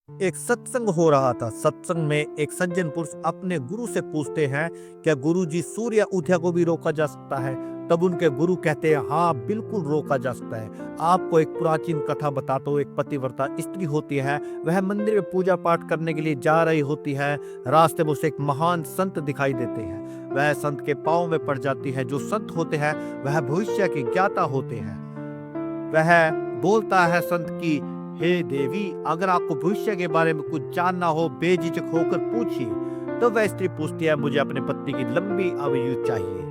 एक सत्संग हो रहा था। सत्संग में एक सज्जन पुरुष अपने गुरु से पूछते हैं, क्या गुरुजी सूर्य उदय को भी रोका जा सकता है? तब उनके गुरु कहते हैं, हाँ बिल्कुल रोका जा सकता है। आपको एक प्राचीन कथा बताता हूँ। एक पतिव्रता स्त्री होती है, वह मंदिर में पूजा पाठ करने के लिए जा रही होती है। रास्ते में उसे एक महान संत दिखाई देते हैं। वह संत के पाँव में पड़ जाती है। जो संत होते हैं वह भविष्य के ज्ञाता होते हैं। वह बोलता है संत की, हे देवी, अगर आपको भविष्य के बारे में कुछ जानना हो बेझिझक होकर पूछिए। तो वह स्त्री पूछती है, मुझे अपने पति की लंबी आयु चाहिए।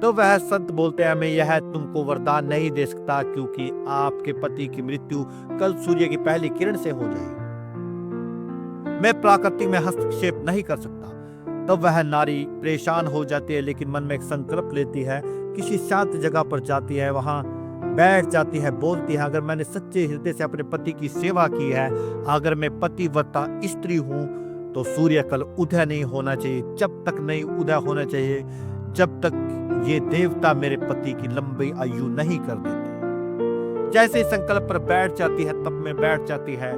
तो वह संत बोलते हैं, मैं यह तुमको वरदान नहीं दे सकता, क्योंकि आपके पति की मृत्यु कल सूर्य की पहली किरण से हो जाएगी। मैं प्रकृति में हस्तक्षेप नहीं कर सकता। तब वह नारी परेशान हो जाती है, लेकिन मन में एक संकल्प लेती है। किसी शांत जगह पर जाती है, वहां बैठ जाती है, बोलती है, अगर मैंने सच्चे हृदय से अपने पति की सेवा की है, अगर मैं पतिव्रता स्त्री हूं, तो सूर्य कल उदय नहीं होना चाहिए। जब तक नहीं उदय होना चाहिए, जब तक ये देवता मेरे पति की लंबी आयु नहीं कर देते। जैसे ही संकल्प पर बैठ जाती है, तब में बैठ जाती है।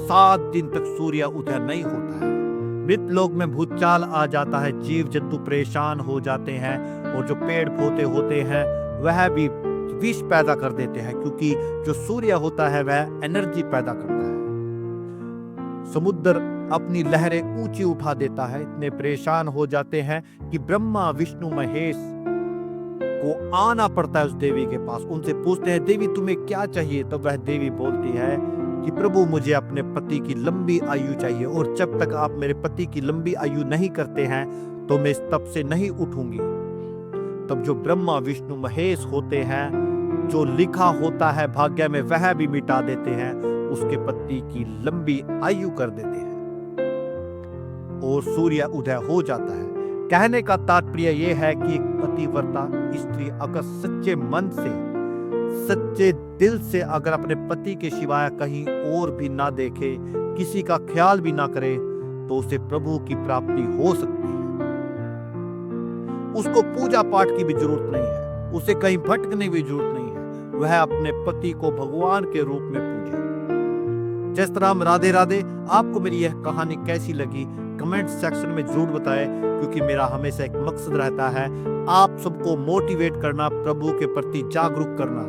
7 दिन तक सूर्य उदय नहीं होता है। मृत लोक में भूचाल आ जाता है, जीव जंतु परेशान हो जाते हैं, और जो पेड़ पौधे होते हैं वह भी विष पैदा कर देते हैं, क्योंकि जो सूर्य होता है वह एनर्जी पैदा करता है। समुद्र अपनी लहरें ऊंची उठा देता है। इतने परेशान हो जाते हैं कि ब्रह्मा विष्णु महेश को आना पड़ता है उस देवी के पास। उनसे पूछते हैं, देवी तुम्हें क्या चाहिए? तो वह देवी बोलती है कि प्रभु, मुझे अपने पति की लंबी आयु चाहिए, और जब तक आप मेरे पति की लंबी आयु नहीं करते हैं तो मैं इस तप से नहीं उठूंगी। तब जो ब्रह्मा विष्णु महेश होते हैं, जो लिखा होता है भाग्य में वह भी मिटा देते हैं, उसके पति की लंबी आयु कर देते हैं, और सूर्य उदय हो जाता है। कहने का तात्पर्य यह है कि एक पतिव्रता स्त्री अगर सच्चे मन से, सच्चे दिल से अगर अपने पति के सिवाय कहीं और भी ना देखे, किसी का ख्याल भी ना करे, तो उसे प्रभु की प्राप्ति हो सकती है। उसको पूजा पाठ की भी जरूरत नहीं है, उसे कहीं भटकने की भी जरूरत नहीं है। वह अपने पति को भगवान के रूप में पूजे। जय श्री राम, राधे राधे। आपको मेरी यह कहानी कैसी लगी कमेंट सेक्शन में जरूर बताएं, क्योंकि मेरा हमेशा एक मकसद रहता है आप सबको मोटिवेट करना, प्रभु के प्रति जागरूक करना।